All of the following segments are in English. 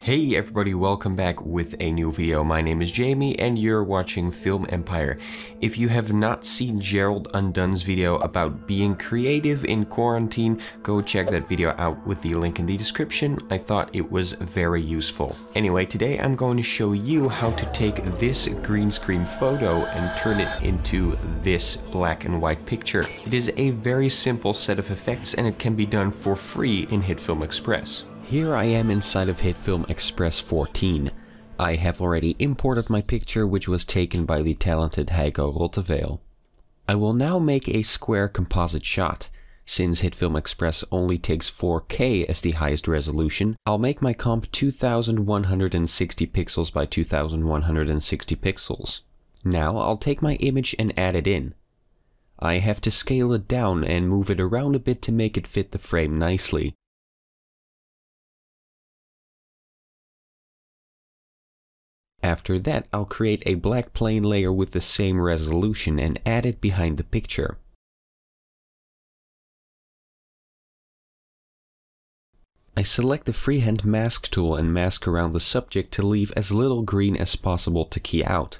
Hey everybody, welcome back with a new video. My name is Jamie and you're watching Film Empire. If you have not seen Gerald Undone's video about being creative in quarantine, go check that video out with the link in the description. I thought it was very useful. Anyway, today I'm going to show you how to take this green screen photo and turn it into this black and white picture. It is a very simple set of effects and it can be done for free in HitFilm Express. Here I am inside of HitFilm Express 14. I have already imported my picture, which was taken by the talented Heiko Rotteveel. I will now make a square composite shot. Since HitFilm Express only takes 4K as the highest resolution, I'll make my comp 2160 pixels by 2160 pixels. Now I'll take my image and add it in. I have to scale it down and move it around a bit to make it fit the frame nicely. After that, I'll create a black plane layer with the same resolution and add it behind the picture. I select the freehand mask tool and mask around the subject to leave as little green as possible to key out.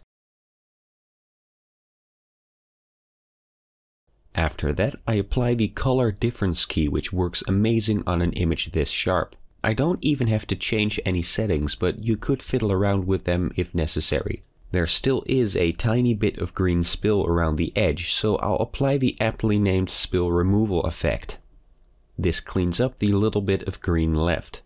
After that, I apply the color difference key, which works amazing on an image this sharp. I don't even have to change any settings, but you could fiddle around with them if necessary. There still is a tiny bit of green spill around the edge, so I'll apply the aptly named spill removal effect. This cleans up the little bit of green left.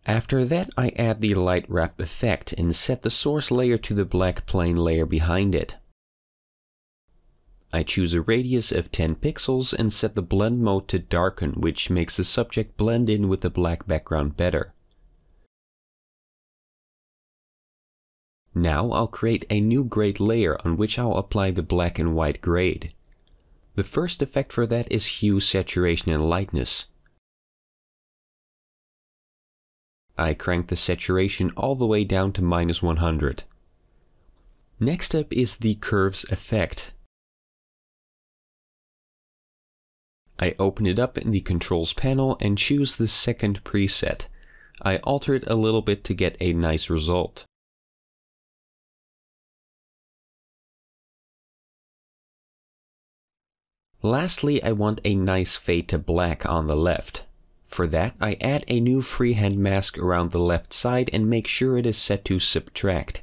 After that, I add the light wrap effect and set the source layer to the black plane layer behind it. I choose a radius of 10 pixels and set the blend mode to darken, which makes the subject blend in with the black background better. Now I'll create a new grade layer on which I'll apply the black and white grade. The first effect for that is hue, saturation and lightness. I crank the saturation all the way down to -100. Next up is the curves effect. I open it up in the controls panel and choose the second preset. I alter it a little bit to get a nice result. Lastly, I want a nice fade to black on the left. For that, I add a new freehand mask around the left side and make sure it is set to subtract.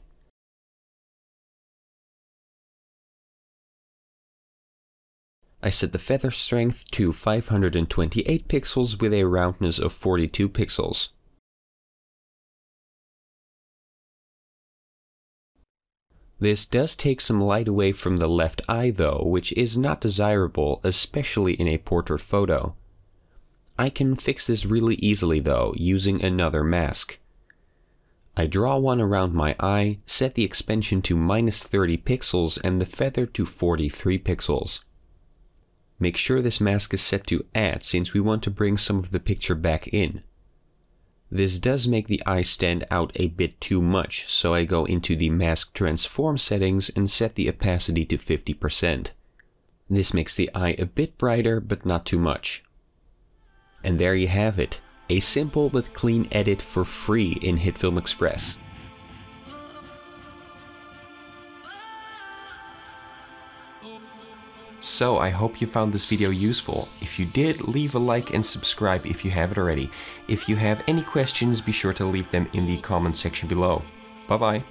I set the feather strength to 528 pixels with a roundness of 42 pixels. This does take some light away from the left eye though, which is not desirable, especially in a portrait photo. I can fix this really easily though, using another mask. I draw one around my eye, set the expansion to -30 pixels and the feather to 43 pixels. Make sure this mask is set to add, since we want to bring some of the picture back in. This does make the eye stand out a bit too much, so I go into the mask transform settings and set the opacity to 50%. This makes the eye a bit brighter, but not too much. And there you have it, a simple but clean edit for free in HitFilm Express. So I hope you found this video useful. If you did, leave a like and subscribe if you haven't already. If you have any questions, be sure to leave them in the comment section below. Bye bye.